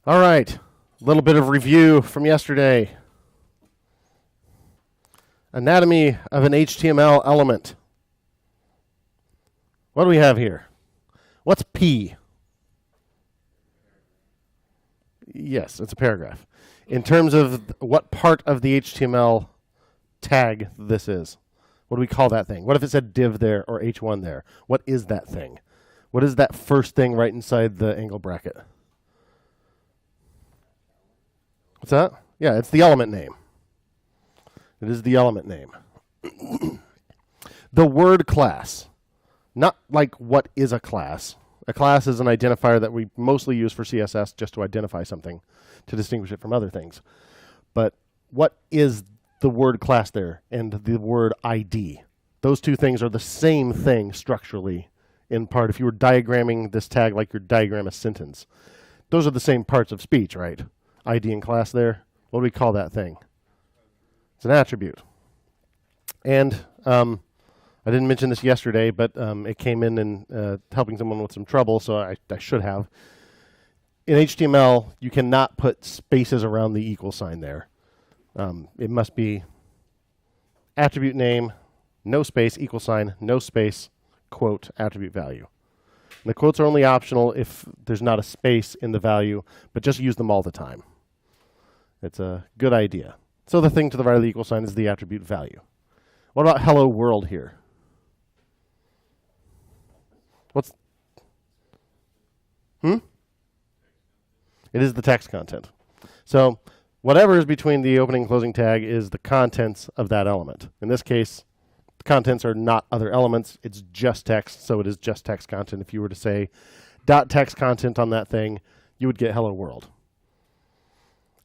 All right, a little bit of review from yesterday. Anatomy of an HTML element. What do we have here? What's P? Yes, it's a paragraph. In terms of what part of the HTML tag this is, what do we call that thing? What if it said div there or h1 there? What is that thing? What is that first thing right inside the angle bracket? What's that? Yeah, it's the element name. It is the element name. The word class. Not like what is a class. A class is an identifier that we mostly use for CSS just to identify something, to distinguish it from other things. But what is the word class there and the word ID? Those two things are the same thing structurally in part. If you were diagramming this tag like you diagram a sentence, those are the same parts of speech, right? ID and class there. What do we call that thing? It's an attribute. And I didn't mention this yesterday, but it came in and helping someone with some trouble, so I should have. In HTML, you cannot put spaces around the equal sign there. It must be attribute name, no space, equal sign, no space, quote, attribute value. And the quotes are only optional if there's not a space in the value, but just use them all the time. It's a good idea. So the thing to the right of the equal sign is the attribute value. What about hello world here? It is the text content. So whatever is between the opening and closing tag is the contents of that element. In this case, the contents are not other elements. It's just text, so it is just text content. If you were to say .text content on that thing, you would get hello world.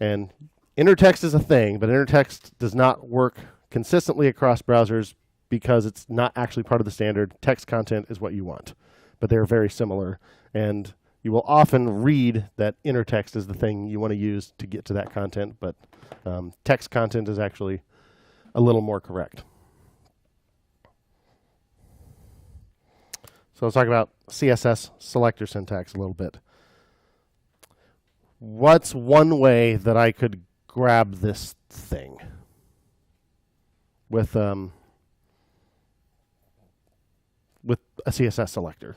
And inner text is a thing, but inner text does not work consistently across browsers because it's not actually part of the standard. Text content is what you want, but they're very similar. And you will often read that inner text is the thing you want to use to get to that content, but text content is actually a little more correct. So let's talk about CSS Selector Syntax a little bit. What's one way that I could grab this thing with a CSS selector?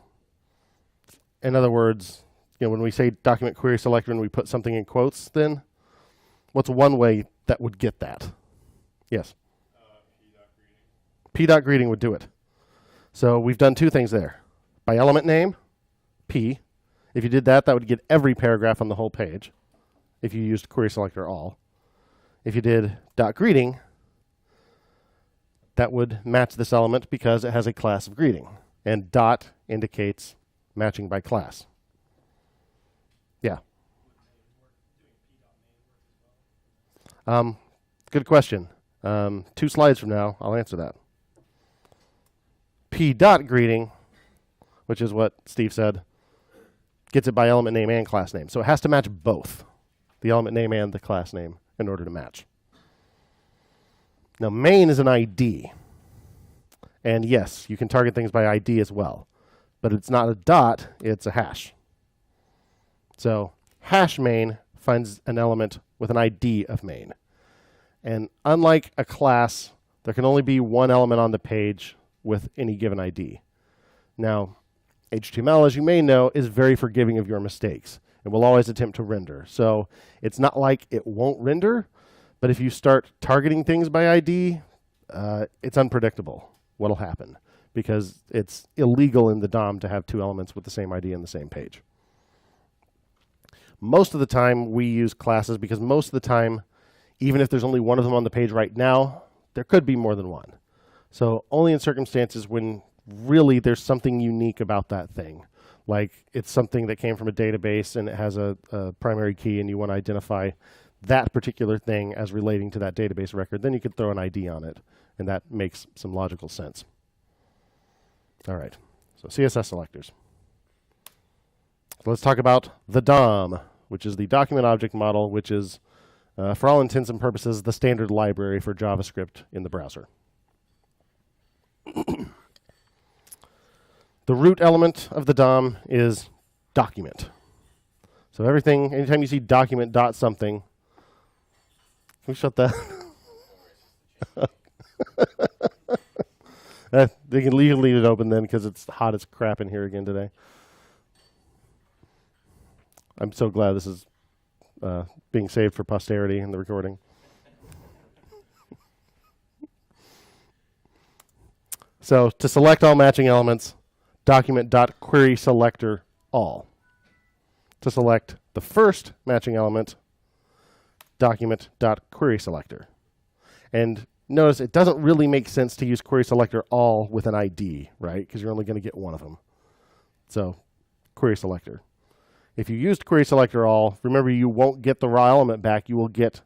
In other words, when we say document query selector and we put something in quotes, then what's one way that would get that? Yes? P.greeting would do it. So we've done two things there. By element name, P. If you did that, that would get every paragraph on the whole page if you used query selector all. If you did .greeting, that would match this element because it has a class of greeting. And dot indicates matching by class. Yeah. Good question. 2 slides from now, I'll answer that. P.greeting, which is what Steve said, gets it by element name and class name. So it has to match both, the element name and the class name, in order to match. Now, main is an ID. And yes, you can target things by ID as well. But it's not a dot, it's a hash. So hash main finds an element with an ID of main. And unlike a class, there can only be one element on the page with any given ID. Now, HTML, as you may know, is very forgiving of your mistakes. It will always attempt to render. So it's not like it won't render, but if you start targeting things by ID, it's unpredictable what'll happen because it's illegal in the DOM to have 2 elements with the same ID on the same page. Most of the time we use classes because most of the time, even if there's only one of them on the page right now, there could be more than one. So only in circumstances when really there's something unique about that thing. Like it's something that came from a database and it has a primary key and you want to identify that particular thing as relating to that database record, then you could throw an ID on it. And that makes some logical sense. All right, so CSS selectors. So let's talk about the DOM, which is the document object model, which is, for all intents and purposes, the standard library for JavaScript in the browser. The root element of the DOM is document. So everything, anytime you see document dot something, can we shut that? They can leave it open then because it's hot as crap in here again today. I'm so glad this is being saved for posterity in the recording. So to select all matching elements, document.querySelectorAll. To select the first matching element, document.querySelector. And notice it doesn't really make sense to use querySelectorAll with an ID, right? Because you're only going to get one of them. So querySelector. If you used querySelectorAll, remember you won't get the raw element back. You will get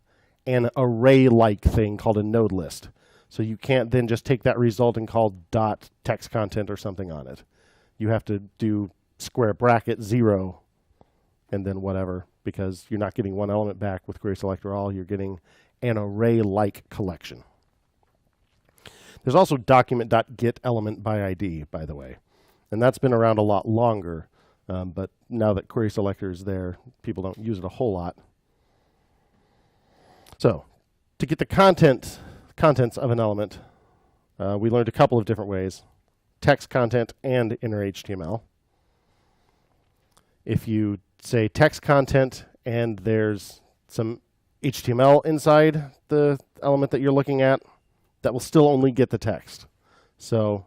an array-like thing called a node list. So you can't then just take that result and call dot text content or something on it. You have to do square bracket 0 and then whatever, because you're not getting one element back with querySelectorAll. You're getting an array-like collection. There's also document.getElement by ID, by the way. And that's been around a lot longer. But now that querySelector is there, people don't use it a whole lot. So to get the contents of an element, we learned a couple of different ways. Text content and inner HTML. If you say text content and there's some HTML inside the element that you're looking at, that will still only get the text. So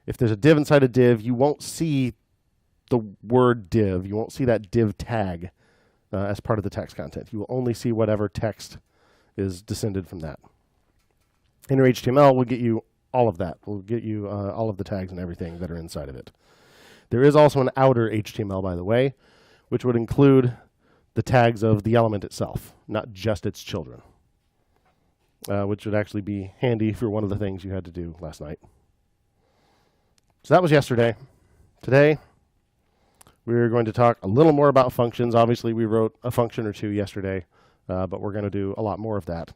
if there's a div inside a div, you won't see the word div. You won't see that div tag as part of the text content. You will only see whatever text is descended from that. Inner HTML will get you all of that. Will get you all of the tags and everything that are inside of it. There is also an outer HTML, by the way, which would include the tags of the element itself, not just its children, which would actually be handy for one of the things you had to do last night. So that was yesterday. Today, we're going to talk a little more about functions. Obviously, we wrote a function or two yesterday, but we're going to do a lot more of that.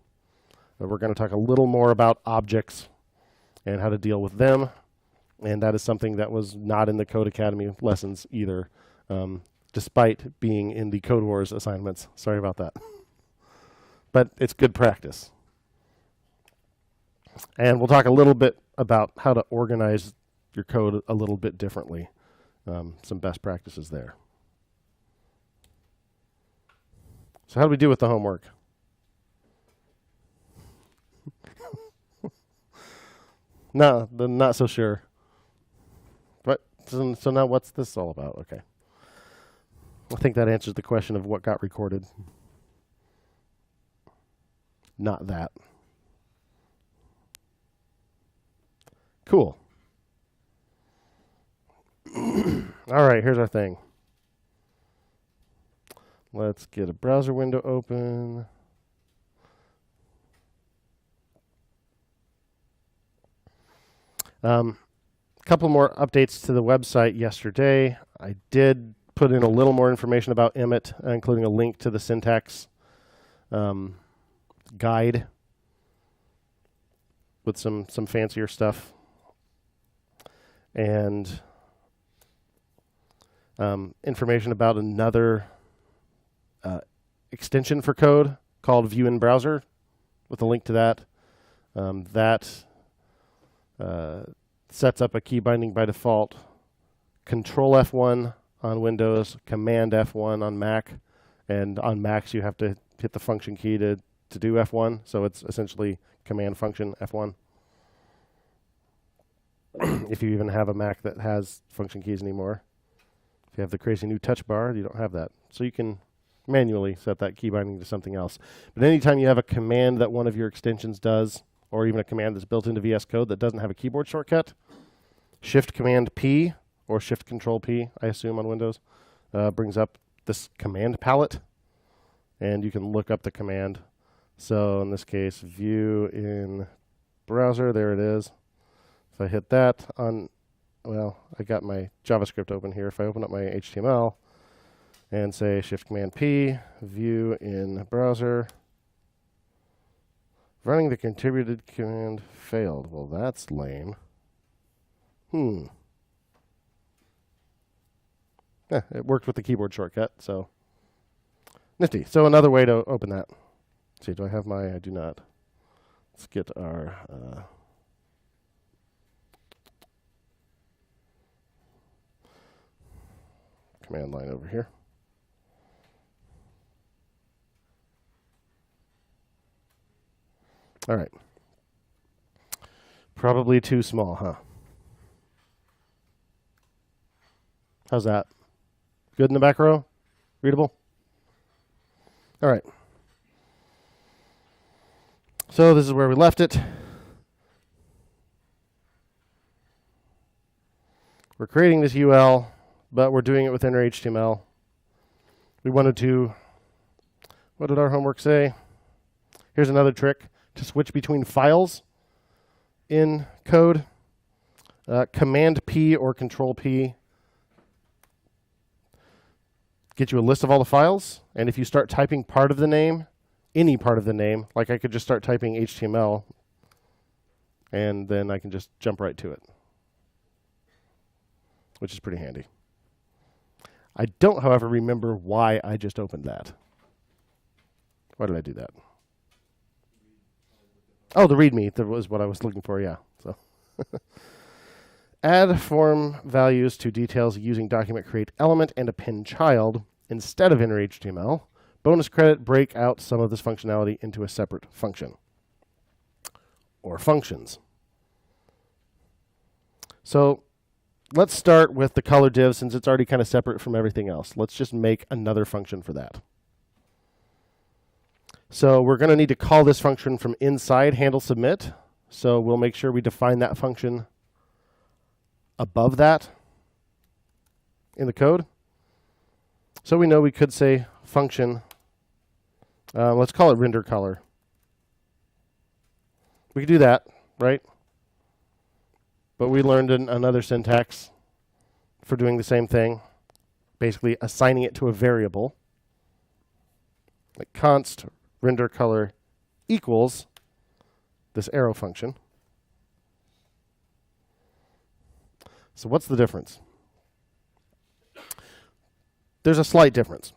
We're going to talk a little more about objects and how to deal with them. And that is something that was not in the Code Academy lessons either, despite being in the Code Wars assignments. Sorry about that. But it's good practice. And we'll talk a little bit about how to organize your code a little bit differently. Some best practices there. So how do we do with the homework? No, not so sure. But so now what's this all about? Okay. I think that answers the question of what got recorded. Not that. Cool. All right, here's our thing. Let's get a browser window open. Couple more updates to the website yesterday. I did put in a little more information about Emmet, including a link to the syntax guide with some fancier stuff. And information about another extension for code called View in Browser with a link to that. That sets up a key binding by default. Control F1 on Windows, Command F1 on Mac, and on Macs you have to hit the function key to do F1, so it's essentially command function F1. If you even have a Mac that has function keys anymore. If you have the crazy new touch bar, you don't have that. So you can manually set that key binding to something else. But anytime you have a command that one of your extensions does, or even a command that's built into VS Code that doesn't have a keyboard shortcut, Shift Command P, or Shift Control P, I assume on Windows, brings up this command palette, and you can look up the command. So in this case, View in Browser, there it is. If I hit that on, well, I got my JavaScript open here. If I open up my HTML and say Shift Command P, View in Browser, running the contributed command failed. Well, that's lame. It worked with the keyboard shortcut, so Nifty. So another way to open that. Let's see, do I have my? I do not. Let's get our command line over here. All right. Probably too small, huh? How's that? Good in the back row? Readable? All right. So this is where we left it. We're creating this UL, but we're doing it with inner HTML. We wanted to, what did our homework say? Here's another trick to switch between files in code. Command P or Control P get you a list of all the files, and if you start typing part of the name, any part of the name, like I could just start typing HTML, and then I can just jump right to it, which is pretty handy. I don't, however, remember why I just opened that. Why did I do that? Oh, the README. That was what I was looking for, yeah. So add form values to details using document create element and append child instead of inner HTML. Bonus credit, break out some of this functionality into a separate function or functions. So let's start with the color div since it's already kind of separate from everything else. Let's just make another function for that. So we're going to need to call this function from inside handle submit. So we'll make sure we define that function above that in the code. So we know we could say function, let's call it render color. We could do that, right? But we learned another syntax for doing the same thing, basically assigning it to a variable, like const render color equals this arrow function. So what's the difference? There's a slight difference.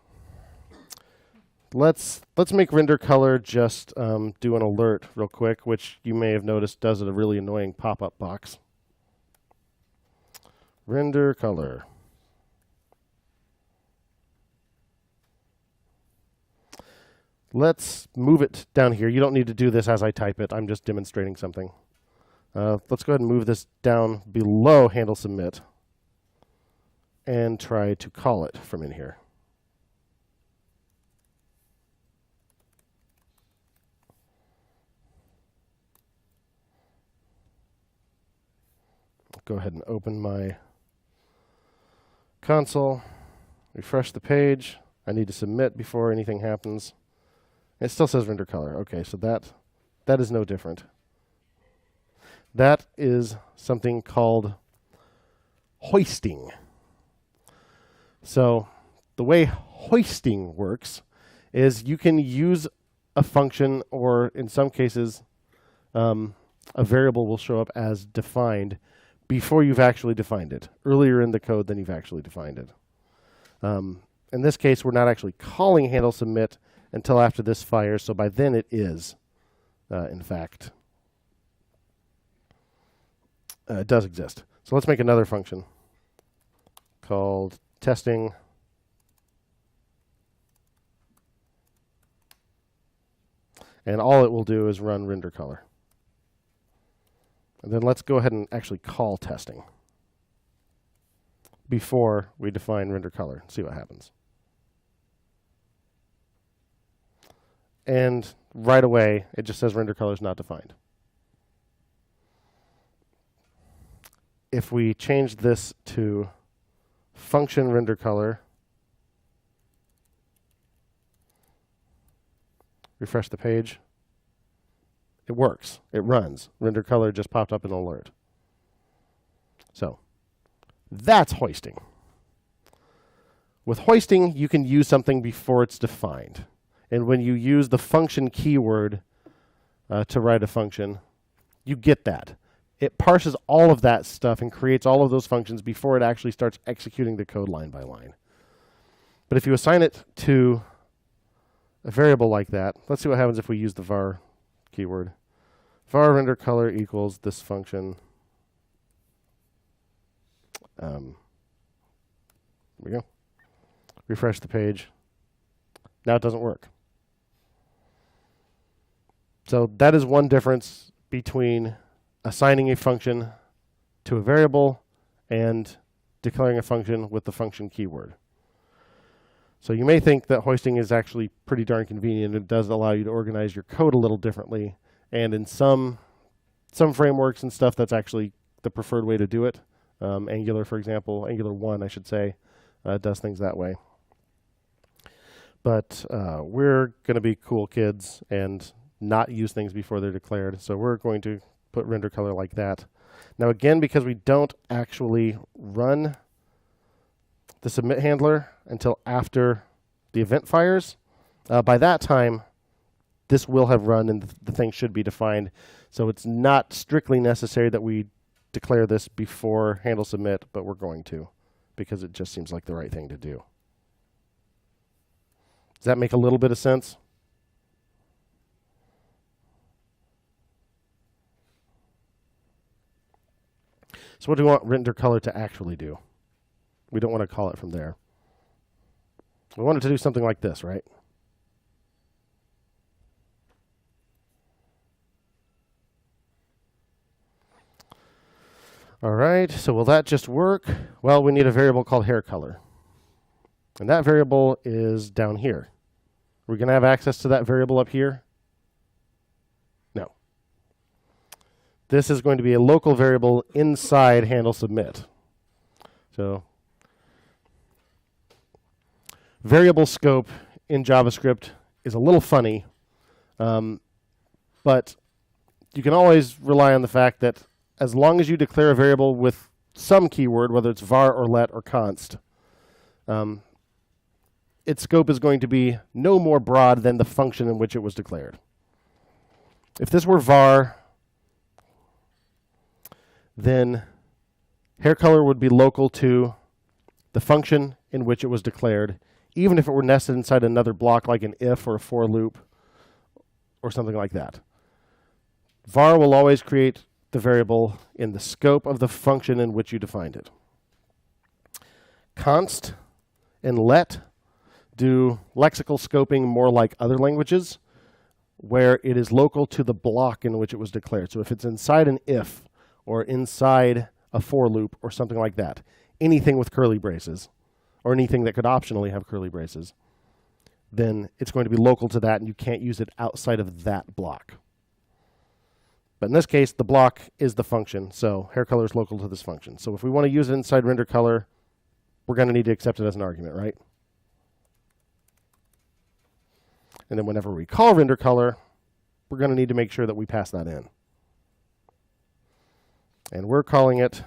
Let's make render color just do an alert real quick, which you may have noticed does a really annoying pop-up box. Render color. Let's move it down here. You don't need to do this as I type it. I'm just demonstrating something. Let's go ahead and move this down below handle submit and try to call it from in here. Go ahead and open my console, refresh the page. I need to submit before anything happens. It still says render color. Okay, so that is no different. That is something called hoisting. So the way hoisting works is you can use a function, or in some cases, a variable will show up as defined before you've actually defined it, earlier in the code than you've actually defined it. In this case, we're not actually calling handle submit until after this fires, so by then it is, in fact. It does exist. So let's make another function called testing. And all it will do is run render color. And then let's go ahead and actually call testing before we define render color and see what happens. And right away, it just says render color is not defined. If we change this to function render color, refresh the page, it works. It runs. Render color just popped up in an alert. So that's hoisting. With hoisting, you can use something before it's defined. And when you use the function keyword to write a function, you get that. It parses all of that stuff and creates all of those functions before it actually starts executing the code line by line. But if you assign it to a variable like that. Let's see what happens if we use the var keyword. Var render color equals this function. There we go. Refresh the page. Now it doesn't work. So that is one difference between assigning a function to a variable and declaring a function with the function keyword. So you may think that hoisting is actually pretty darn convenient. It does allow you to organize your code a little differently. And in some frameworks and stuff, that's actually the preferred way to do it. Angular, for example, Angular 1, I should say, does things that way. But we're going to be cool kids and not use things before they're declared. So we're going to put render color like that. Now again, because we don't actually run the submit handler until after the event fires, by that time, this will have run and the thing should be defined. So it's not strictly necessary that we declare this before handle submit, but we're going to, because it just seems like the right thing to do. Does that make a little bit of sense? So what do we want render color to actually do? We don't want to call it from there. We want it to do something like this, right? All right, so will that just work? Well, we need a variable called hair color. And that variable is down here. We're going to have access to that variable up here? No. This is going to be a local variable inside handle submit. So variable scope in JavaScript is a little funny, but you can always rely on the fact that as long as you declare a variable with some keyword, whether it's var or let or const, its scope is going to be no more broad than the function in which it was declared. If this were var, then hair color would be local to the function in which it was declared, even if it were nested inside another block like an if or a for loop or something like that. Var will always create the variable in the scope of the function in which you defined it. Const and let do lexical scoping more like other languages, where it is local to the block in which it was declared. So if it's inside an if or inside a for loop or something like that, anything with curly braces or anything that could optionally have curly braces, then it's going to be local to that and you can't use it outside of that block. But in this case, the block is the function, so hair color is local to this function. So if we want to use it inside render color, we're going to need to accept it as an argument, right? And then whenever we call render color, we're going to need to make sure that we pass that in. And we're calling it,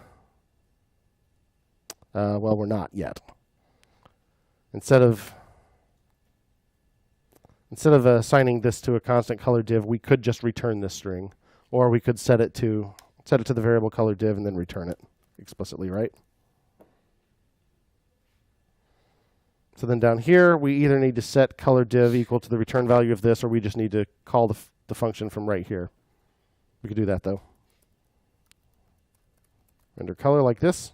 well, we're not yet. Instead of assigning this to a constant color div, we could just return this string. Or we could set it to the variable color div and then return it explicitly, right? So then down here, we either need to set color div equal to the return value of this, or we just need to call the function from right here. We could do that, though. Render color like this.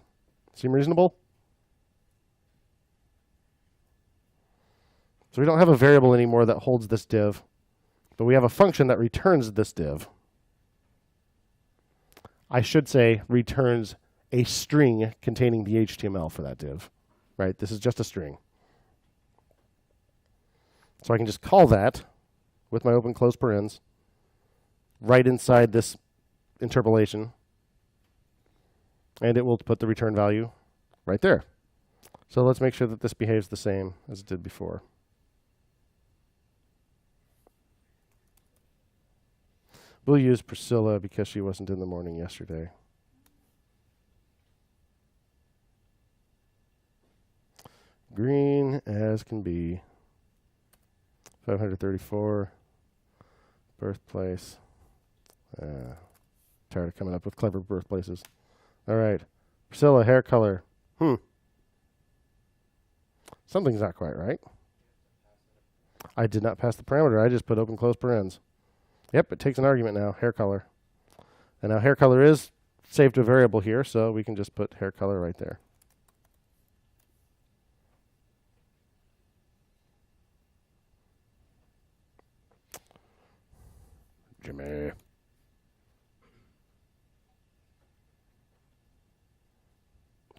Seem reasonable? So we don't have a variable anymore that holds this div, but we have a function that returns this div. I should say returns a string containing the HTML for that div, right? This is just a string. So I can just call that with my open close parens right inside this interpolation, and it will put the return value right there. So let's make sure that this behaves the same as it did before. We'll use Priscilla because she wasn't in the morning yesterday. Green as can be. 534. Birthplace. Tired of coming up with clever birthplaces. All right. Priscilla, hair color. Something's not quite right. I did not pass the parameter. I just put open close parens. Yep, it takes an argument now, hair color. And now hair color is saved to a variable here, so we can just put hair color right there. Jimmy.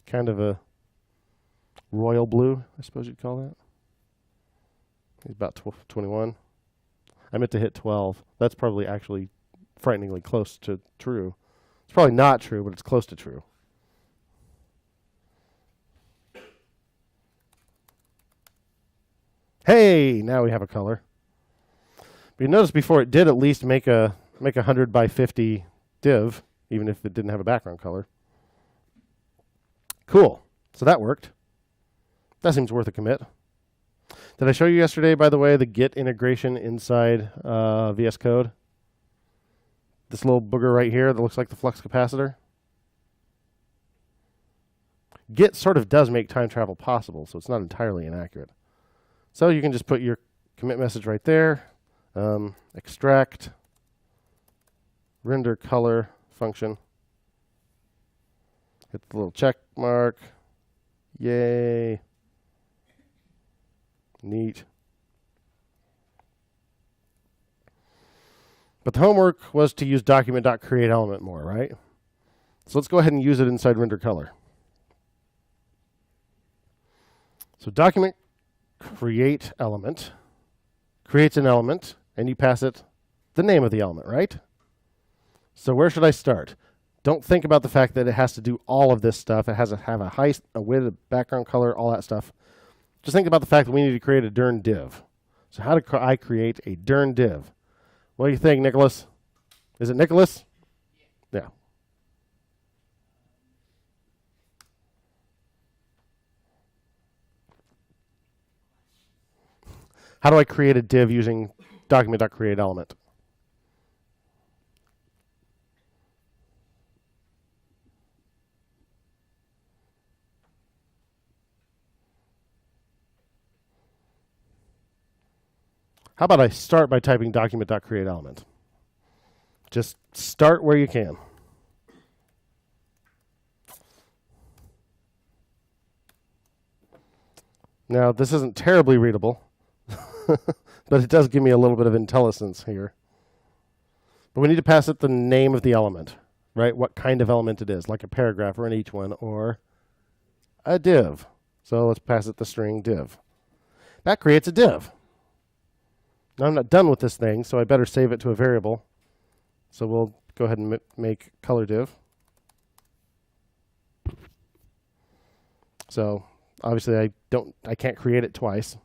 Kind of a royal blue, I suppose you'd call that. He's about 21. I meant to hit 12. That's probably actually frighteningly close to true. It's probably not true, but it's close to true. Hey, now we have a color. But you notice before it did at least make a 100 by 50 div, even if it didn't have a background color. Cool. So that worked. That seems worth a commit. Did I show you yesterday, by the way, the Git integration inside VS Code? This little booger right here that looks like the flux capacitor. Git sort of does make time travel possible, so it's not entirely inaccurate. So you can just put your commit message right there, extract, render color function. Hit the little check mark. Yay. Neat. But the homework was to use document.createElement more, right? So let's go ahead and use it inside render color. So document create element creates an element, and you pass it the name of the element, right? So where should I start? Don't think about the fact that it has to do all of this stuff. It has to have a height, a width, a background color, all that stuff. Just think about the fact that we need to create a dirn div. So how do I create a dirn div? What do you think, Nicholas? Is it Nicholas? Yeah. How do I create a div using document.createElement? How about I start by typing document.createElement? Just start where you can. Now, this isn't terribly readable, but it does give me a little bit of intelligence here. But we need to pass it the name of the element, right? What kind of element it is, like a paragraph or an h1 or a div. So let's pass it the string div. That creates a div. Now I'm not done with this thing, so I better save it to a variable. So we'll go ahead and make color div. So obviously I can't create it twice.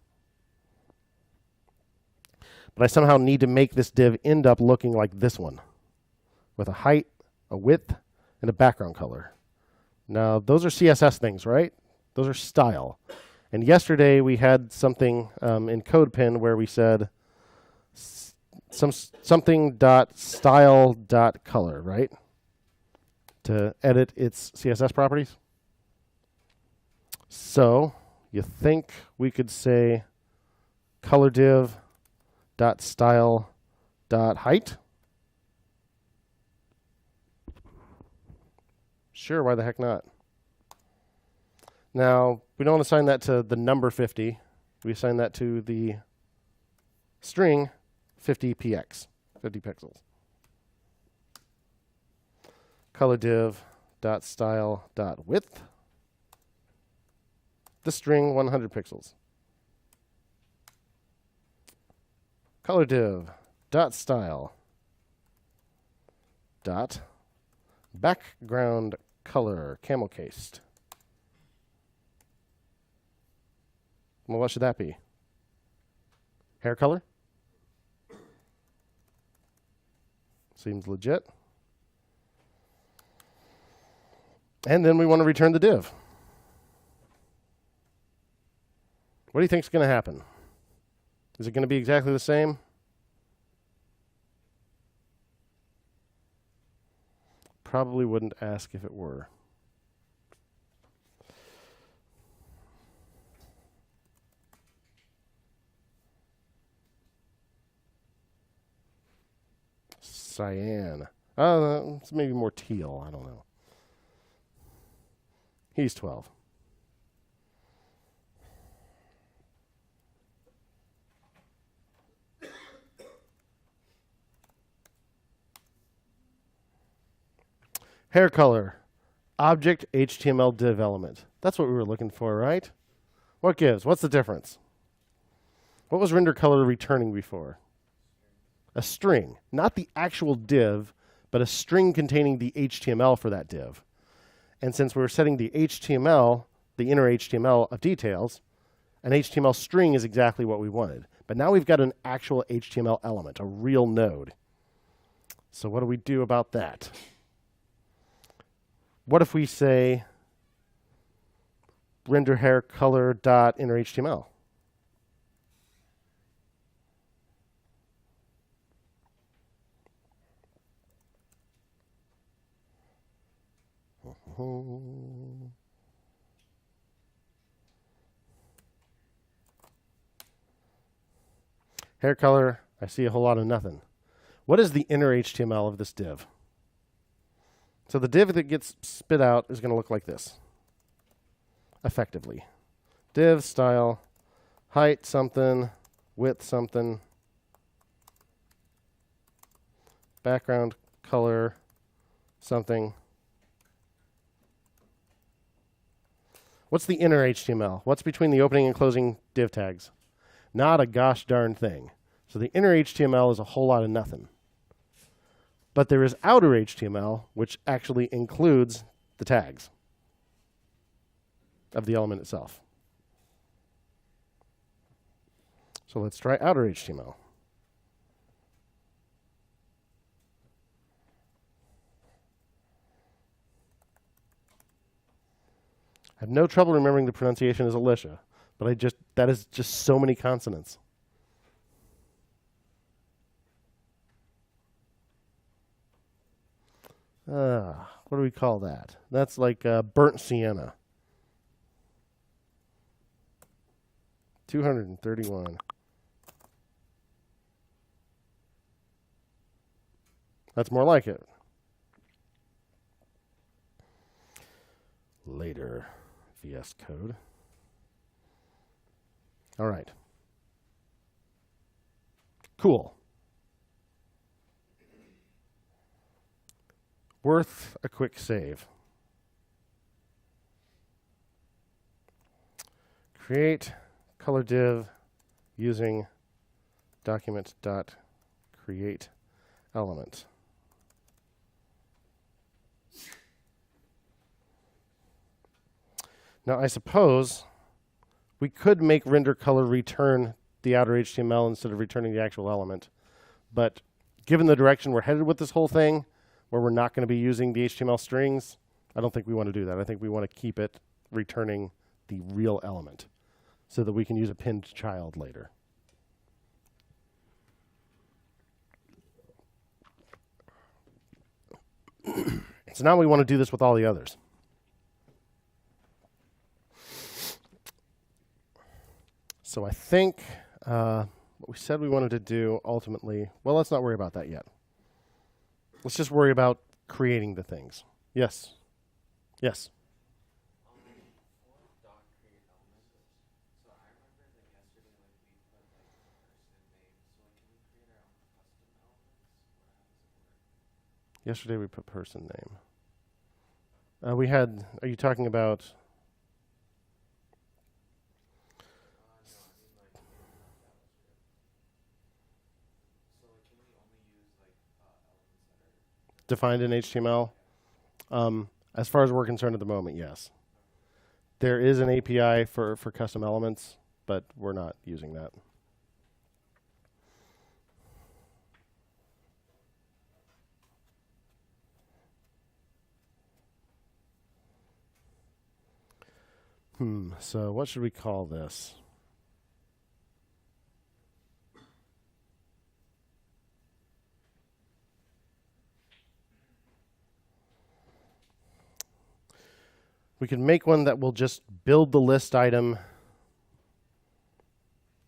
But I somehow need to make this div end up looking like this one, with a height, a width, and a background color. Now those are CSS things, right? Those are style. And yesterday we had something in CodePen where we said something dot style dot color, right? To edit its CSS properties. So you think we could say color div dot style dot height? Sure, why the heck not? Now, we don't assign that to the number 50. We assign that to the string 50px, 50 pixels. Color div dot style dot width. The string 100 pixels. Color div dot style dot background color camel cased. Well, what should that be? Hair color? Seems legit. And then we want to return the div. What do you think is going to happen? Is it going to be exactly the same? Probably wouldn't ask if it were. cyan. It's maybe more teal. I don't know. He's 12. Hair color. Object HTML div element. That's what we were looking for, right? What gives? What's the difference? What was render color returning before? A string. Not the actual div, but a string containing the HTML for that div. And since we were setting the HTML, the inner HTML of details, an HTML string is exactly what we wanted. But now we've got an actual HTML element, a real node. So what do we do about that? What if we say render hair color dot inner HTML? Hair color, I see a whole lot of nothing. What is the inner HTML of this div? So the div that gets spit out is going to look like this, effectively. Div style, height something, width something, background color something. What's the inner HTML? What's between the opening and closing div tags? Not a gosh darn thing. So the inner HTML is a whole lot of nothing. But there is outer HTML, which actually includes the tags of the element itself. So let's try outer HTML. I have no trouble remembering the pronunciation as Alicia, but that is just so many consonants. What do we call that? That's like burnt sienna. 231. That's more like it. Later. VS Code. All right. Cool. Worth a quick save. Create color div using document.create element. Now, I suppose we could make render color return the outer HTML instead of returning the actual element. But given the direction we're headed with this whole thing, where we're not going to be using the HTML strings, I don't think we want to do that. I think we want to keep it returning the real element so that we can use a pinned child later. So now we want to do this with all the others. So I think what we said we wanted to do ultimately, well, let's not worry about that yet. Let's just worry about creating the things. Yes. Yes. Yesterday we put person name. We had, are you talking about? Defined in HTML? As far as we're concerned at the moment, yes. There is an API for custom elements, but we're not using that. So what should we call this? We can make one that will just build the list item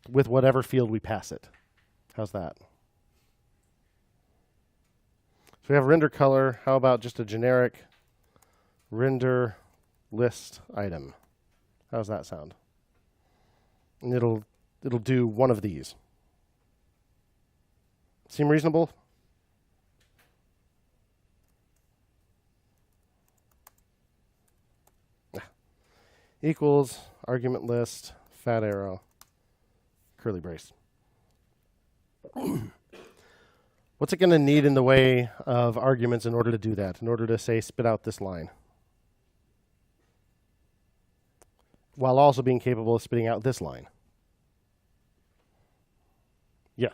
with whatever field we pass it. How's that? we have render color. How about just a generic render list item? How does that sound? And it'll do one of these. Seem reasonable? Equals argument list, fat arrow, curly brace. What's it going to need in the way of arguments in order to do that, in order to, say, spit out this line? While also being capable of spitting out this line. Yeah.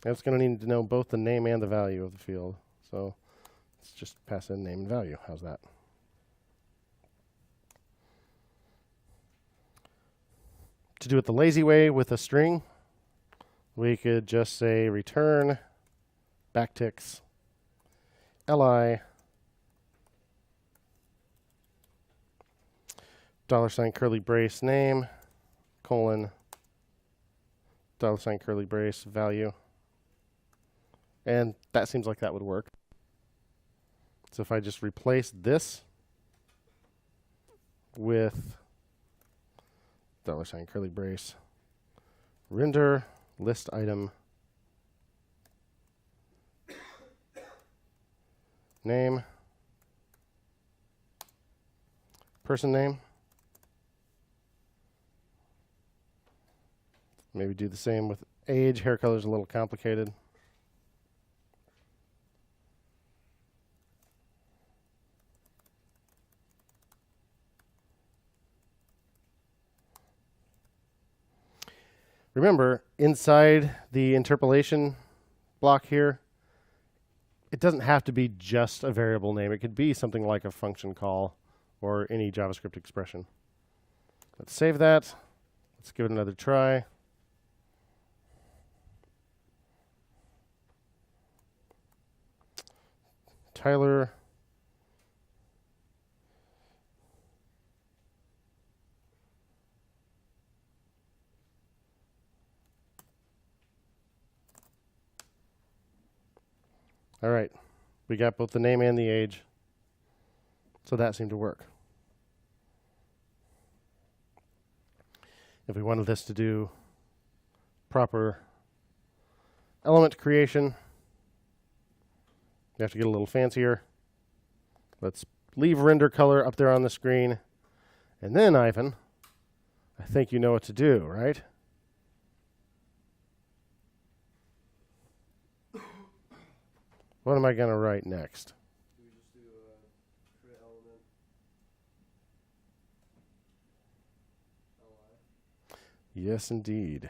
It's going to need to know both the name and the value of the field. So let's just pass in name and value. How's that? To do it the lazy way with a string, we could just say return backticks li $ curly brace name colon $ curly brace value. And that seems like that would work. So if I just replace this with $ curly brace render list item name person name. Maybe do the same with age. Hair color is a little complicated. Remember, inside the interpolation block here, it doesn't have to be just a variable name. It could be something like a function call or any JavaScript expression. Let's save that. Let's give it another try. Tyler. All right, we got both the name and the age, so that seemed to work. If we wanted this to do proper element creation, we have to get a little fancier. Let's leave render color up there on the screen, and then, Ivan, I think you know what to do, right? What am I going to write next? Do we just do a create element li? Yes, indeed.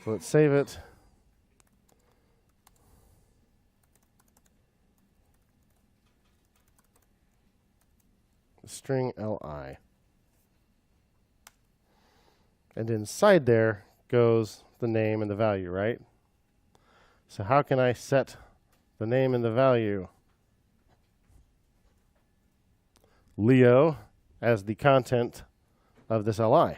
So let's save it. String li. And inside there goes the name and the value, right? So how can I set the name and the value? Leo as the content of this li.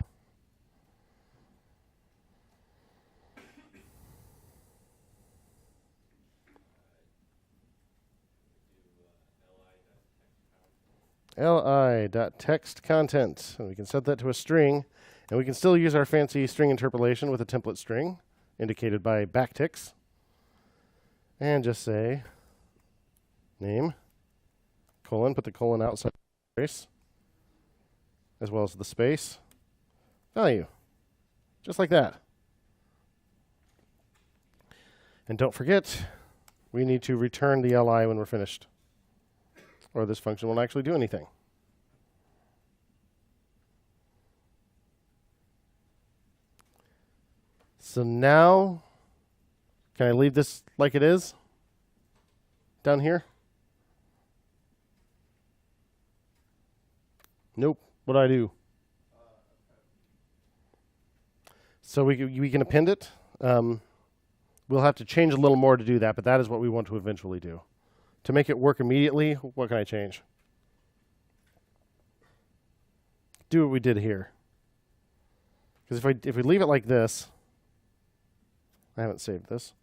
li.textContent. And we can set that to a string, and we can still use our fancy string interpolation with a template string indicated by backticks. And just say name, colon, put the colon outside the space, as well as the space, value, just like that. And don't forget, we need to return the li when we're finished, or this function won't actually do anything. So now, can I leave this like it is down here? Nope. What do I do? So we can append it. We'll have to change a little more to do that, but that is what we want to eventually do. To make it work immediately, what can I change? Do what we did here. Because if we leave it like this, I haven't saved this.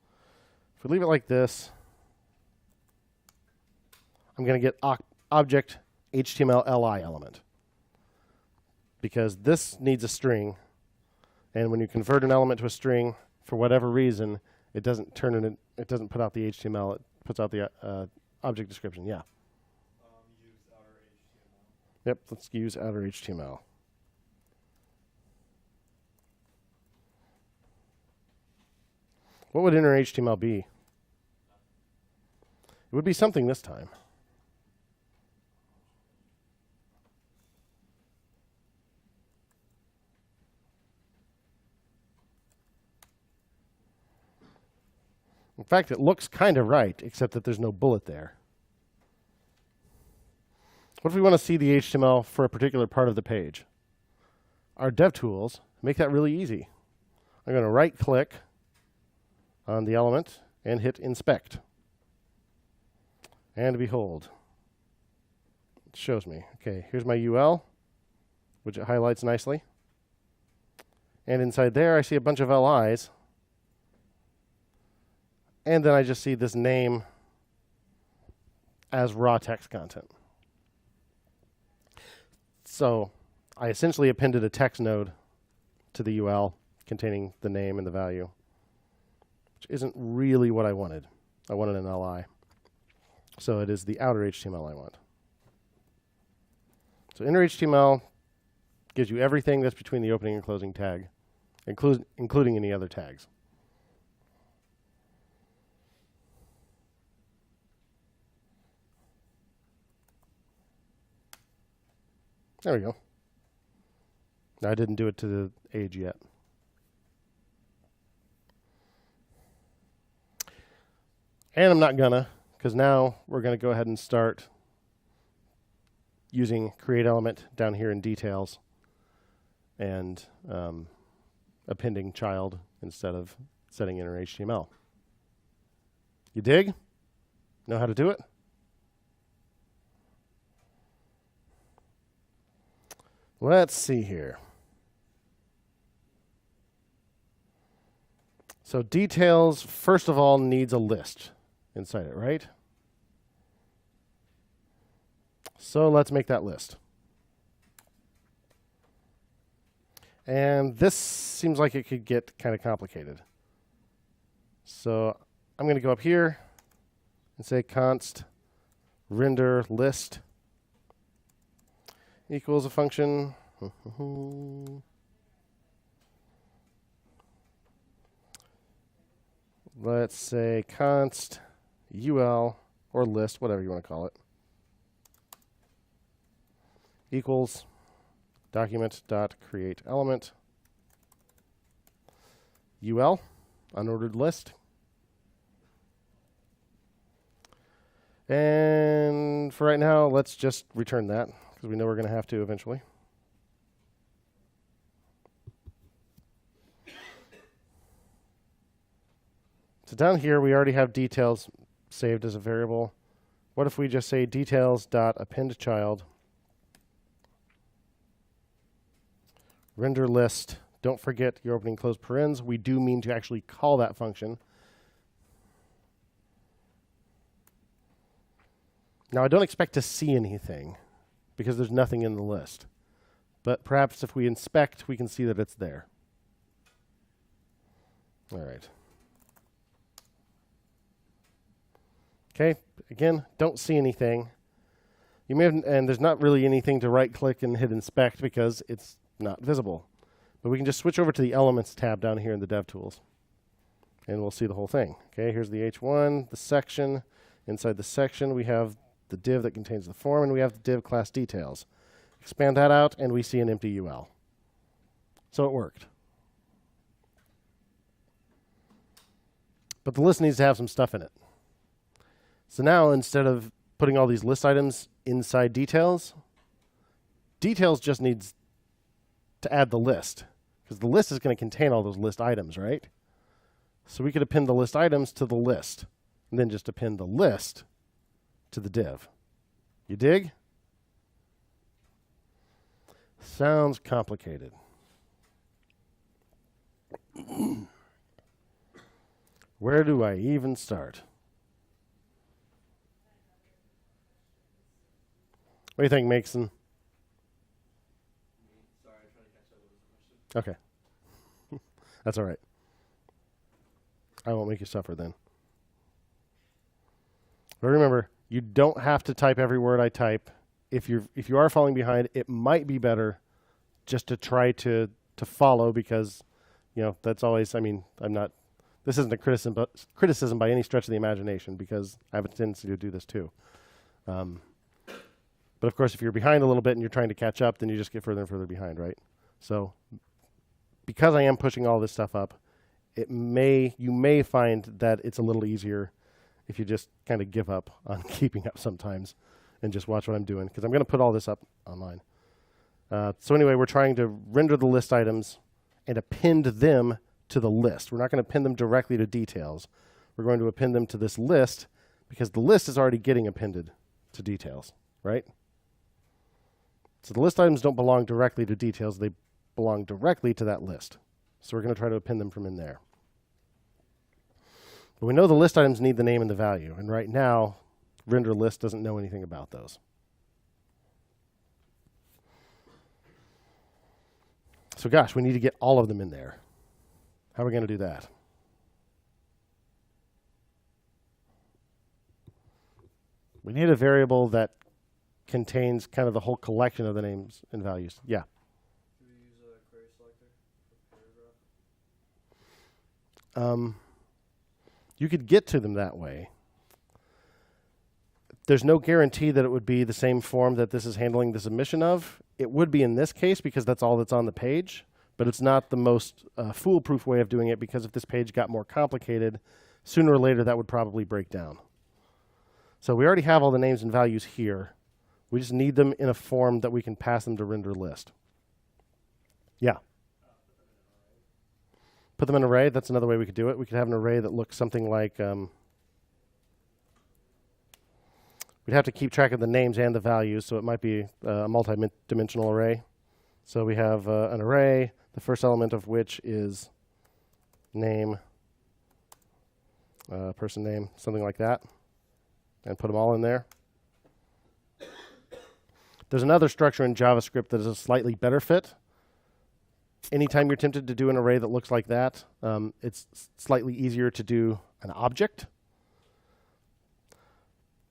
If we leave it like this, I'm going to get object HTML li element, because this needs a string, and when you convert an element to a string, for whatever reason, it doesn't turn it. It doesn't put out the HTML. It puts out the object description. Yeah. Use outer HTML. Yep. Let's use outer HTML. What would inner HTML be? It would be something this time. In fact, it looks kind of right, except that there's no bullet there. What if we want to see the HTML for a particular part of the page? Our DevTools make that really easy. I'm going to right-click on the element and hit Inspect. And behold, it shows me. Okay, here's my UL, which it highlights nicely. And inside there, I see a bunch of LIs. And then I just see this name as raw text content. So I essentially appended a text node to the UL containing the name and the value, which isn't really what I wanted. I wanted an LI. So it is the outer HTML I want. So inner HTML gives you everything that's between the opening and closing tag, including any other tags. There we go. Now, I didn't do it to the age yet. And I'm not gonna, because now we're going to go ahead and start using create element down here in details and appending child instead of setting inner HTML. You dig? Know how to do it? Let's see here. So details, first of all, needs a list inside it, right? So let's make that list. And this seems like it could get kind of complicated. So I'm going to go up here and say const render list equals a function. Let's say const ul or list, whatever you want to call it, equals document.create element ul unordered list. And for right now, let's just return that, because we know we're going to have to eventually. So down here, we already have details saved as a variable. What if we just say details.append child render list? Don't forget your opening close parens. We do mean to actually call that function. Now, I don't expect to see anything because there's nothing in the list. But perhaps if we inspect, we can see that it's there. All right. Okay, again, don't see anything. You may have, and there's not really anything to right-click and hit inspect because it's not visible. But we can just switch over to the Elements tab down here in the DevTools, and we'll see the whole thing. Okay, here's the H1, the section. Inside the section, we have the div that contains the form, and we have the div class details. Expand that out, and we see an empty UL. So it worked. But the list needs to have some stuff in it. So now, instead of putting all these list items inside details, details just needs to add the list, because the list is going to contain all those list items, right? So we could append the list items to the list, and then just append the list to the div. You dig? Sounds complicated. Where do I even start? What do you think, Mason? Sorry, I'm trying to catch up with the question. Okay. That's all right. I won't make you suffer then. But remember, you don't have to type every word I type. If you are falling behind, it might be better just to try to follow, because, that's always, this isn't a criticism by any stretch of the imagination, because I have a tendency to do this too. But of course, if you're behind a little bit and you're trying to catch up, then you just get further and further behind, right? So because I am pushing all this stuff up, you may find that it's a little easier if you just kind of give up on keeping up sometimes and just watch what I'm doing, because I'm going to put all this up online. So anyway, we're trying to render the list items and append them to the list. We're not going to append them directly to details. We're going to append them to this list because the list is already getting appended to details, right? So the list items don't belong directly to details. They belong directly to that list. So we're going to try to append them from in there. But we know the list items need the name and the value. And right now, render list doesn't know anything about those. So gosh, we need to get all of them in there. How are we going to do that? We need a variable that contains kind of the whole collection of the names and values. Yeah. Do we use a query selector for paragraph? You could get to them that way. There's no guarantee that it would be the same form that this is handling the submission of. It would be in this case because that's all that's on the page, but it's not the most foolproof way of doing it, because if this page got more complicated, sooner or later that would probably break down. So we already have all the names and values here. We just need them in a form that we can pass them to render list. Yeah. Put them in an array. That's another way we could do it. We could have an array that looks something like, we'd have to keep track of the names and the values, so it might be a multi-dimensional array. So we have an array, the first element of which is name, person name, something like that, and put them all in there. There's another structure in JavaScript that is a slightly better fit. Anytime you're tempted to do an array that looks like that, it's slightly easier to do an object.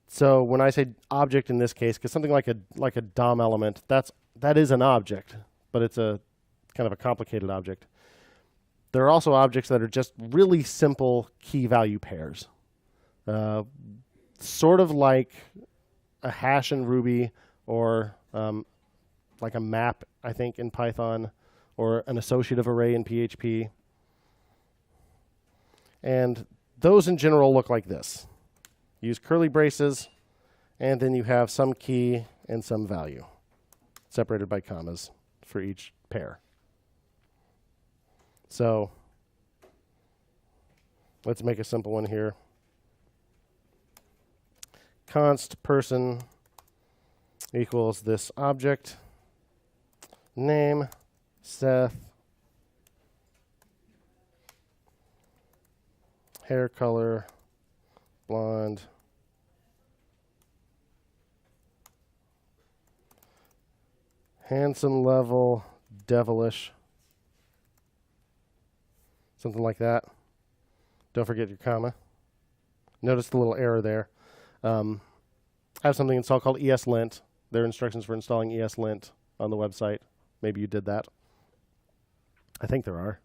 So when I say object in this case, because something like a DOM element, that is an object, but it's a kind of a complicated object. There are also objects that are just really simple key value pairs, sort of like a hash in Ruby, or like a map, I think, in Python, or an associative array in PHP. And those in general look like this. Use curly braces, and then you have some key and some value, separated by commas for each pair. So let's make a simple one here. Const person equals this object, name, Seth, hair color, blonde, handsome level, devilish, something like that. Don't forget your comma. Notice the little error there. I have something installed called ESLint. There are instructions for installing ESLint on the website. Maybe you did that. I think there are.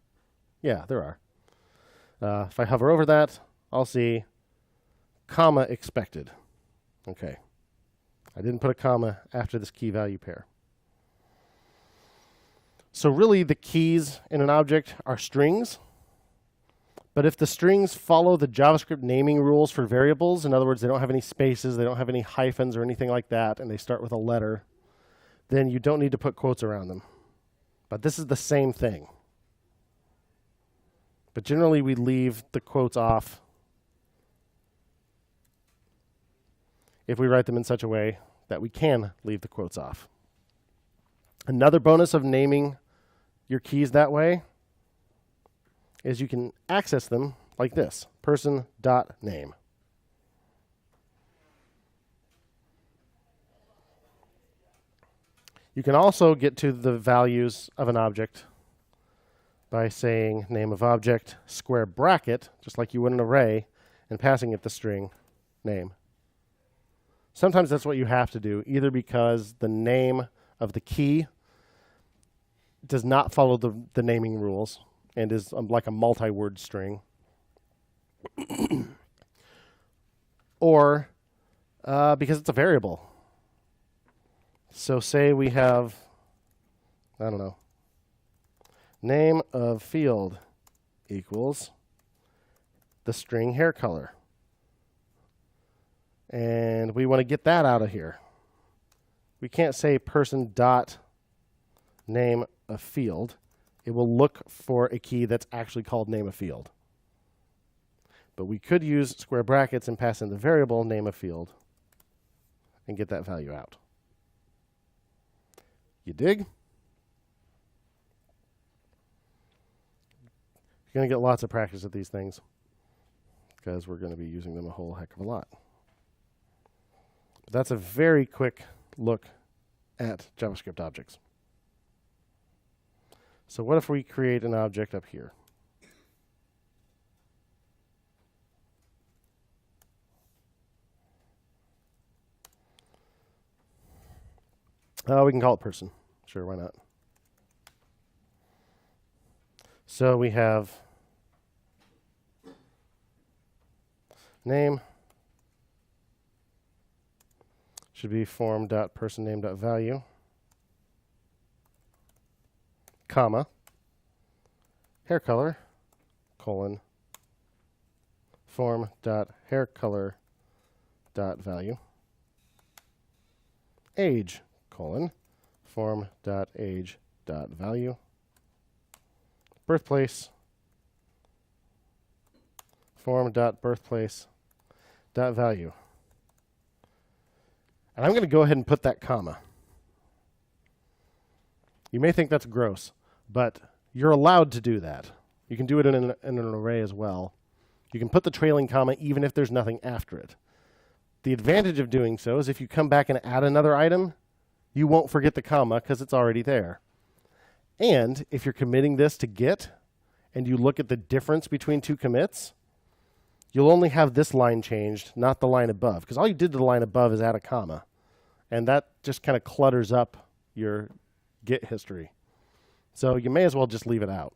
Yeah, there are. If I hover over that, I'll see comma expected. Okay. I didn't put a comma after this key value pair. So really the keys in an object are strings. But if the strings follow the JavaScript naming rules for variables, in other words, they don't have any spaces, they don't have any hyphens or anything like that, and they start with a letter, then you don't need to put quotes around them. But this is the same thing. But generally, we leave the quotes off if we write them in such a way that we can leave the quotes off. Another bonus of naming your keys that way is you can access them like this, person.name. You can also get to the values of an object by saying name of object, square bracket, just like you would an array, and passing it the string name. Sometimes that's what you have to do, either because the name of the key does not follow the naming rules and is like a multi-word string, or because it's a variable. So say we have, I don't know, name of field equals the string hair color. And we want to get that out of here. We can't say person dot name of field. It will look for a key that's actually called name of field. But we could use square brackets and pass in the variable name of field and get that value out. You dig? You're going to get lots of practice at these things because we're going to be using them a whole heck of a lot. But that's a very quick look at JavaScript objects. So what if we create an object up here? We can call it person. Sure, why not? So we have name should be form.personname.value, comma, hair color, colon, form.haircolor.value, age, colon, form.age.value, birthplace, form.birthplace.value. And I'm going to go ahead and put that comma. You may think that's gross, but you're allowed to do that. You can do it in an array as well. You can put the trailing comma even if there's nothing after it. The advantage of doing so is if you come back and add another item, you won't forget the comma because it's already there. And if you're committing this to Git and you look at the difference between two commits, you'll only have this line changed, not the line above. Because all you did to the line above is add a comma. And that just kind of clutters up your Git history. So you may as well just leave it out.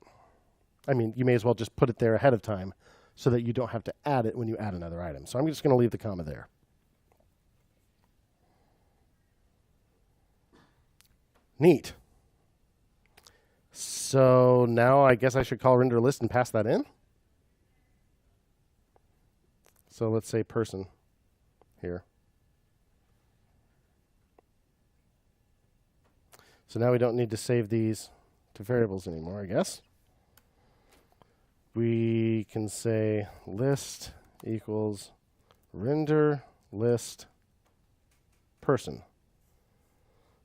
I mean, you may as well just put it there ahead of time so that you don't have to add it when you add another item. So I'm just going to leave the comma there. Neat. So now I guess I should call render list and pass that in. So let's say person here. So now we don't need to save these to variables anymore, I guess. We can say list equals render list person.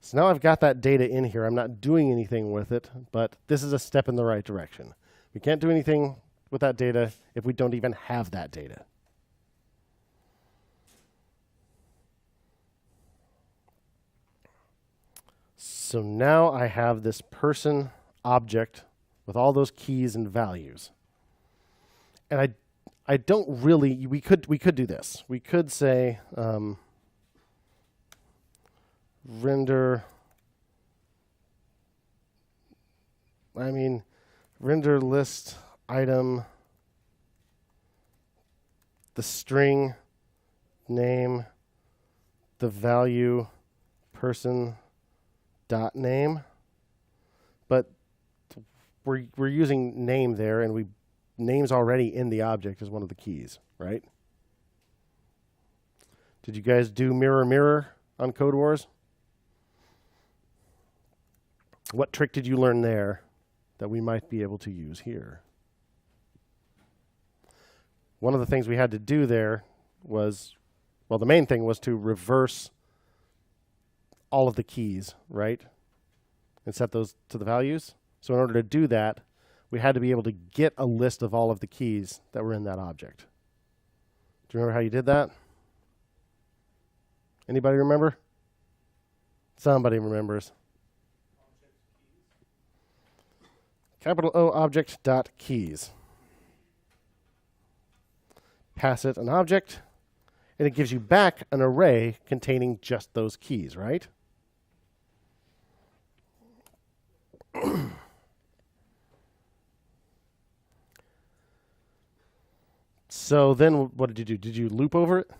So now I've got that data in here. I'm not doing anything with it, but this is a step in the right direction. We can't do anything with that data if we don't even have that data. So now I have this person object with all those keys and values. And I don't really, we could do this. We could say render list item, the string name, the value person dot name, but we're using name there, and name's already in the object as one of the keys, right? Did you guys do mirror mirror on Code Wars? What trick did you learn there that we might be able to use here? One of the things we had to do there was, well, the main thing was to reverse all of the keys, right? And set those to the values. So in order to do that, we had to be able to get a list of all of the keys that were in that object. Do you remember how you did that? Anybody remember? Somebody remembers. Capital O object dot keys. Pass it an object, and it gives you back an array containing just those keys, right? So then what did you do? Did you loop over it?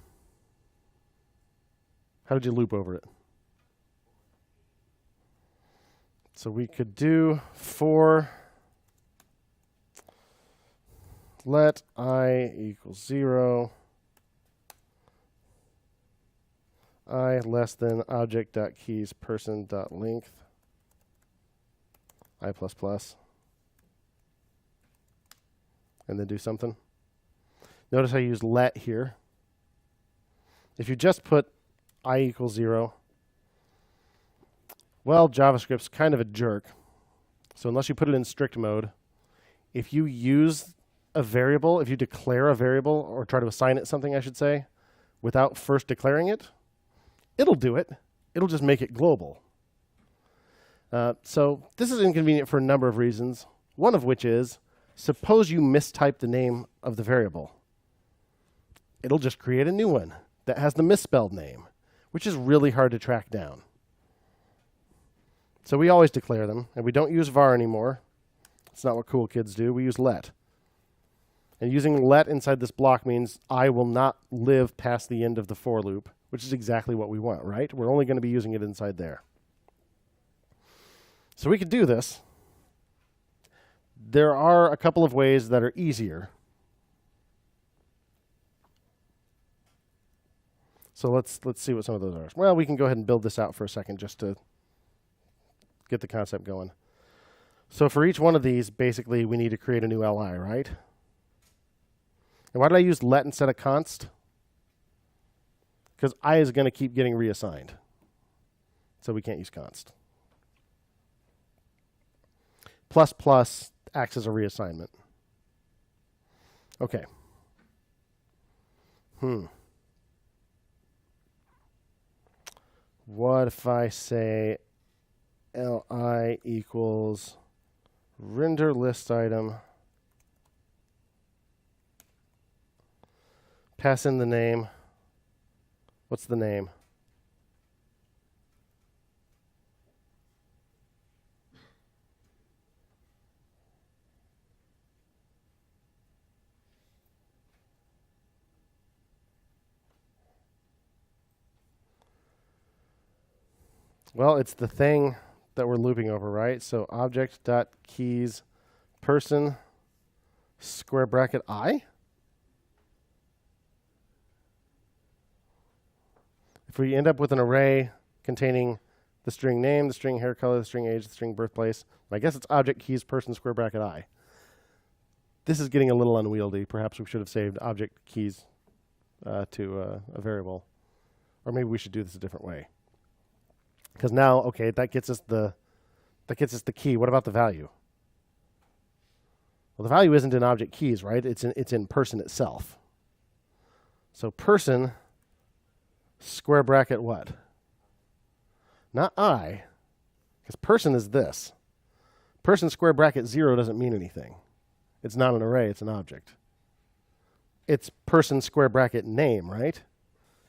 How did you loop over it? So we could do for let I equals 0, I less than object.keys person.length, I++, and then do something. Notice I use let here. If you just put I equals 0, well, JavaScript's kind of a jerk. So unless you put it in strict mode, if you use a variable, if you declare a variable, or try to assign it something, I should say, without first declaring it, it'll do it. It'll just make it global. So this is inconvenient for a number of reasons, one of which is, suppose you mistype the name of the variable. It'll just create a new one that has the misspelled name, which is really hard to track down. So we always declare them, and we don't use var anymore. It's not what cool kids do. We use let. And using let inside this block means I will not live past the end of the for loop, which is exactly what we want, right? We're only going to be using it inside there. So we could do this. There are a couple of ways that are easier. So let's see what some of those are. Well, we can go ahead and build this out for a second just to get the concept going. So for each one of these, basically, we need to create a new li, right? And why did I use let instead of const? Because I is going to keep getting reassigned. So we can't use const. Plus plus acts as a reassignment. Okay. What if I say li equals render list item, pass in the name. What's the name? Well, it's the thing that we're looping over, right? So object.keys person square bracket I. If we end up with an array containing the string name, the string hair color, the string age, the string birthplace, I guess it's object keys person square bracket I. This is getting a little unwieldy. Perhaps we should have saved object keys to a variable. Or maybe we should do this a different way. Because now, okay, that gets us the key. What about the value? Well, the value isn't in object keys, right? It's in person itself. So person square bracket what? Not I, because person is this. Person square bracket 0 doesn't mean anything. It's not an array, it's an object. It's person square bracket name, right?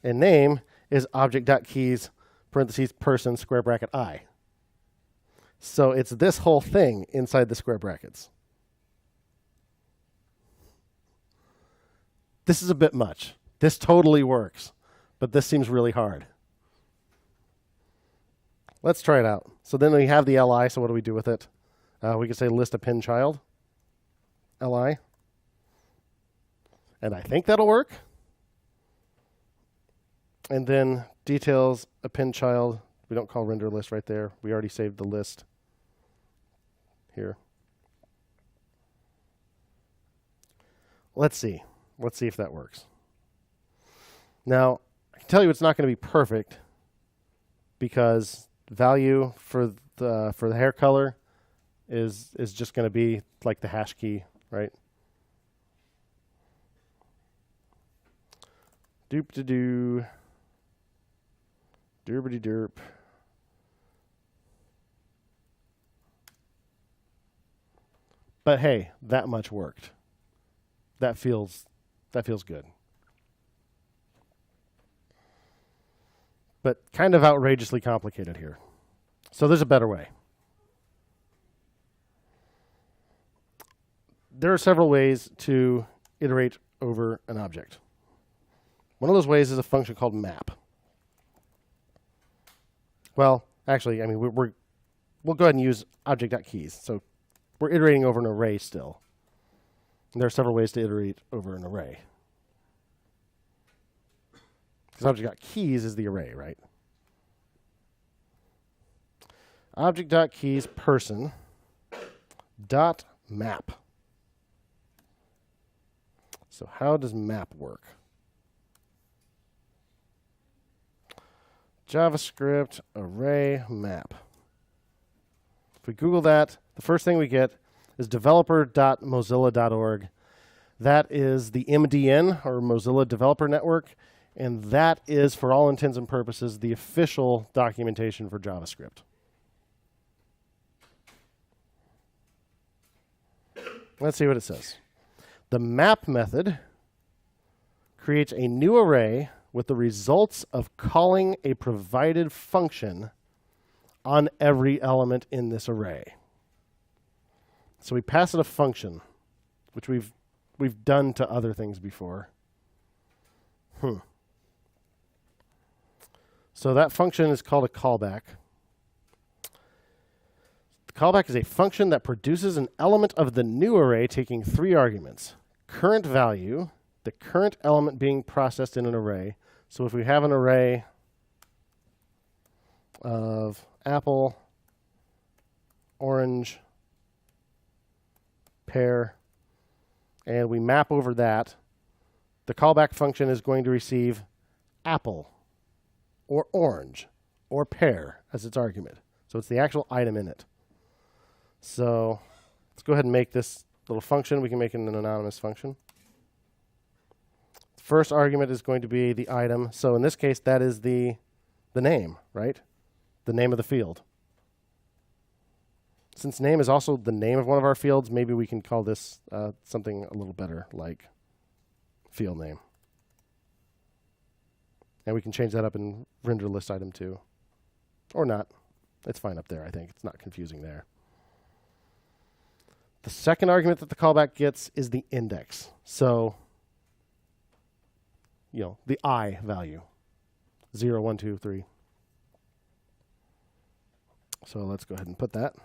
And name is object.keys parentheses person square bracket I. So it's this whole thing inside the square brackets. This is a bit much. This totally works, but this seems really hard. Let's try it out. So then we have the li, so what do we do with it? We can say list append child, li. And I think that'll work. And then details append child. We don't call render list right there. We already saved the list here. Let's see. Let's see if that works. Now, I can tell you it's not going to be perfect because value for the hair color is just going to be like the hash key, right? Doop-de-doo. Derpity-derp. But hey, that much worked. That feels good. But kind of outrageously complicated here. So there's a better way. There are several ways to iterate over an object. One of those ways is a function called map. Well, actually, I mean, we'll go ahead and use object.keys. So we're iterating over an array still. And there are several ways to iterate over an array. Because object.keys is the array, right? Object.keys person dot map. So how does map work? JavaScript array map. If we Google that, the first thing we get is developer.mozilla.org. That is the MDN, or Mozilla Developer Network, and that is, for all intents and purposes, the official documentation for JavaScript. Let's see what it says. The map method creates a new array with the results of calling a provided function on every element in this array. So we pass it a function, which we've done to other things before. So that function is called a callback. The callback is a function that produces an element of the new array taking 3 arguments. Current value, the current element being processed in an array. So if we have an array of apple, orange, pear, and we map over that, the callback function is going to receive apple or orange or pear as its argument. So it's the actual item in it. So let's go ahead and make this little function. We can make it an anonymous function. First argument is going to be the item. So in this case, that is the name, right? The name of the field. Since name is also the name of one of our fields, maybe we can call this something a little better, like field name. And we can change that up in render list item too. Or not. It's fine up there, I think. It's not confusing there. The second argument that the callback gets is the index. So, you know, the I value. 0, 1, 2, 3. So let's go ahead and put that.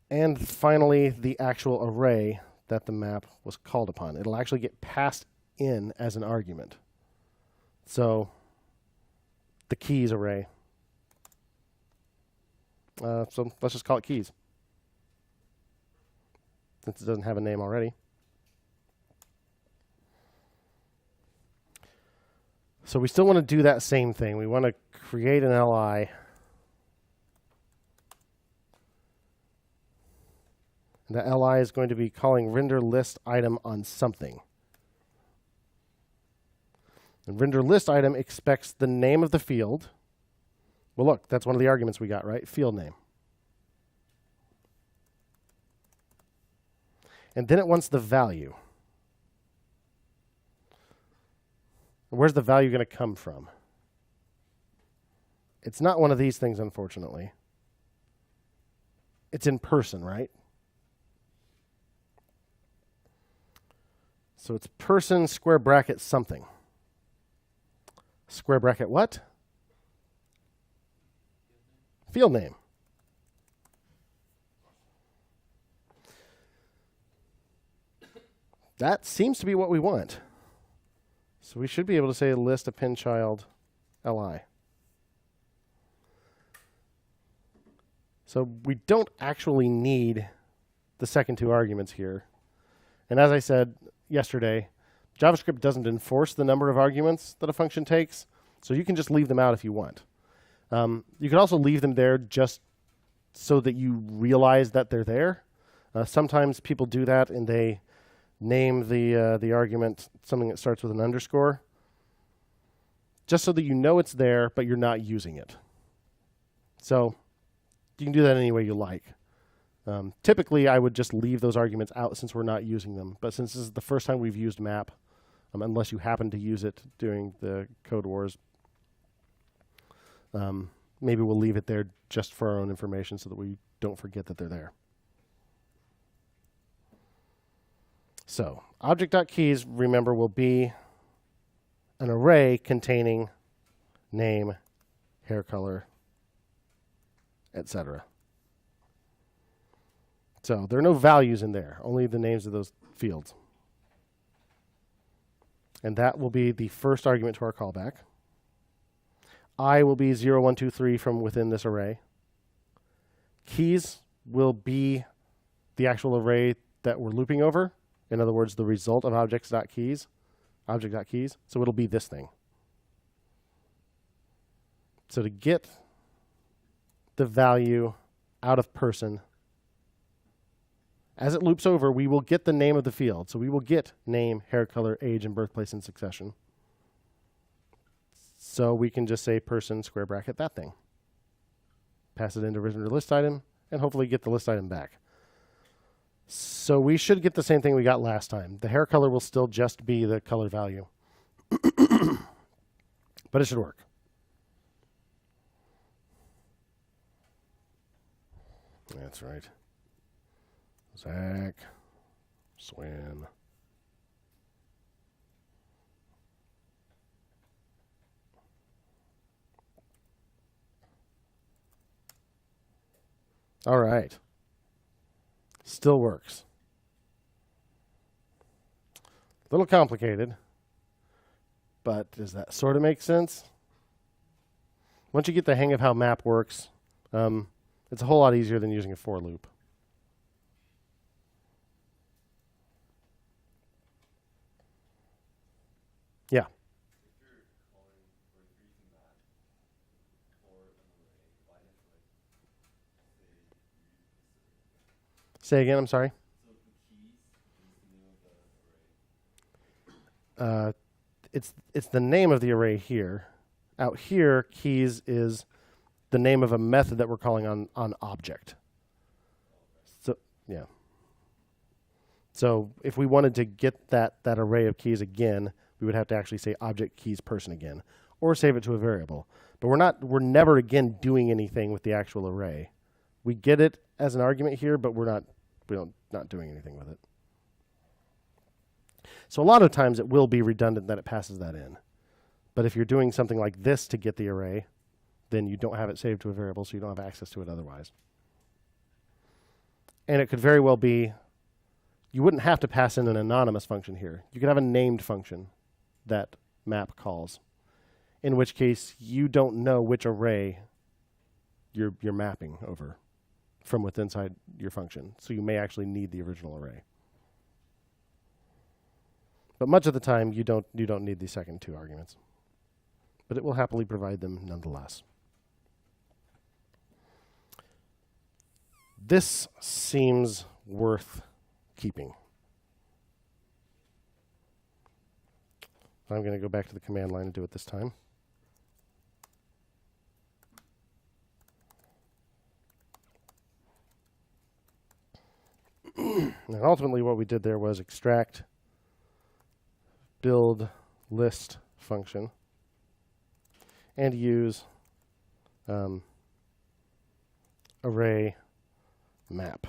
And finally, the actual array that the map was called upon. It'll actually get passed in as an argument. So the keys array. So let's just call it keys, since it doesn't have a name already. So we still want to do that same thing. We want to create an LI. And the LI is going to be calling render list item on something. And render list item expects the name of the field. Well, look, that's one of the arguments we got, right? Field name. And then it wants the value. Where's the value going to come from? It's not one of these things, unfortunately. It's in person, right? So it's person square bracket something. Square bracket what? Field name. That seems to be what we want. So we should be able to say list append child li. So we don't actually need the second 2 arguments here. And as I said yesterday, JavaScript doesn't enforce the number of arguments that a function takes, so you can just leave them out if you want. You can also leave them there just so that you realize that they're there. Sometimes people do that and they name the argument something that starts with an underscore, just so that you know it's there, but you're not using it. So you can do that any way you like. Typically, I would just leave those arguments out since we're not using them. But since this is the first time we've used map, unless you happen to use it during the Code Wars, maybe we'll leave it there just for our own information so that we don't forget that they're there. So object.keys, remember, will be an array containing name, hair color, etc. So there are no values in there, only the names of those fields. And that will be the first argument to our callback. I will be 0, 1, 2, 3 from within this array. Keys will be the actual array that we're looping over. In other words, the result of object.keys. So it'll be this thing. So to get the value out of person, as it loops over, we will get the name of the field. So we will get name, hair color, age, and birthplace in succession. So we can just say person square bracket that thing. Pass it into original list item, and hopefully get the list item back. So we should get the same thing we got last time. The hair color will still just be the color value. But it should work. That's right. Zach, Swin. All right. Still works. A little complicated, but does that sort of make sense? Once you get the hang of how map works, it's a whole lot easier than using a for loop. Yeah. Say again, I'm sorry. It's the name of the array here. Out here, keys is the name of a method that we're calling on object. So yeah. So if we wanted to get that array of keys again, we would have to actually say object keys person again, or save it to a variable. But we're never again doing anything with the actual array. We get it as an argument here, but we're not doing anything with it. So a lot of times it will be redundant that it passes that in. But if you're doing something like this to get the array, then you don't have it saved to a variable, so you don't have access to it otherwise. And it could very well be, you wouldn't have to pass in an anonymous function here. You could have a named function that map calls, in which case you don't know which array you're mapping over from within inside your function. So you may actually need the original array. But much of the time, you don't need the second two arguments. But it will happily provide them nonetheless. This seems worth keeping. I'm going to go back to the command line and do it this time. And ultimately what we did there was extract build list function and use array map.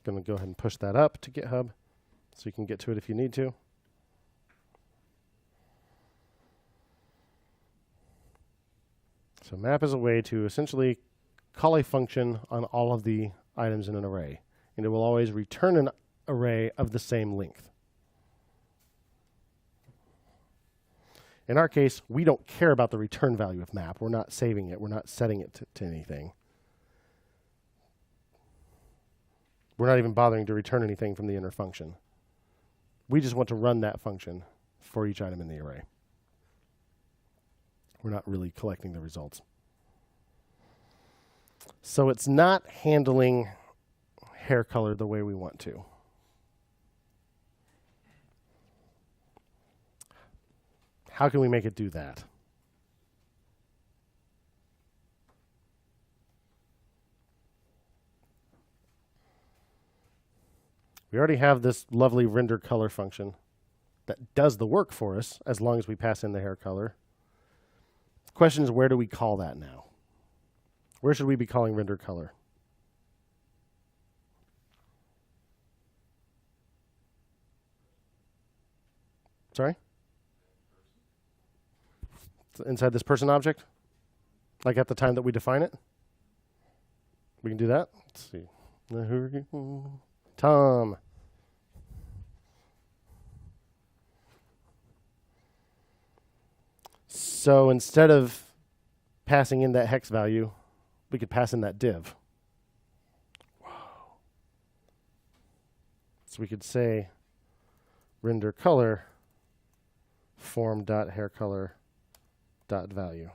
Going to go ahead and push that up to GitHub so you can get to it if you need to. So map is a way to essentially call a function on all of the items in an array, and it will always return an array of the same length. In our case, we don't care about the return value of map. We're not saving it. We're not setting it to anything. We're not even bothering to return anything from the inner function. We just want to run that function for each item in the array. We're not really collecting the results. So it's not handling hair color the way we want to. How can we make it do that? We already have this lovely render color function that does the work for us as long as we pass in the hair color. The question is, where do we call that now? Where should we be calling render color? Sorry? Inside this person object? Like at the time that we define it? We can do that? Let's see. Tom. So instead of passing in that hex value, we could pass in that div. Wow. So we could say render color form.haircolor.value.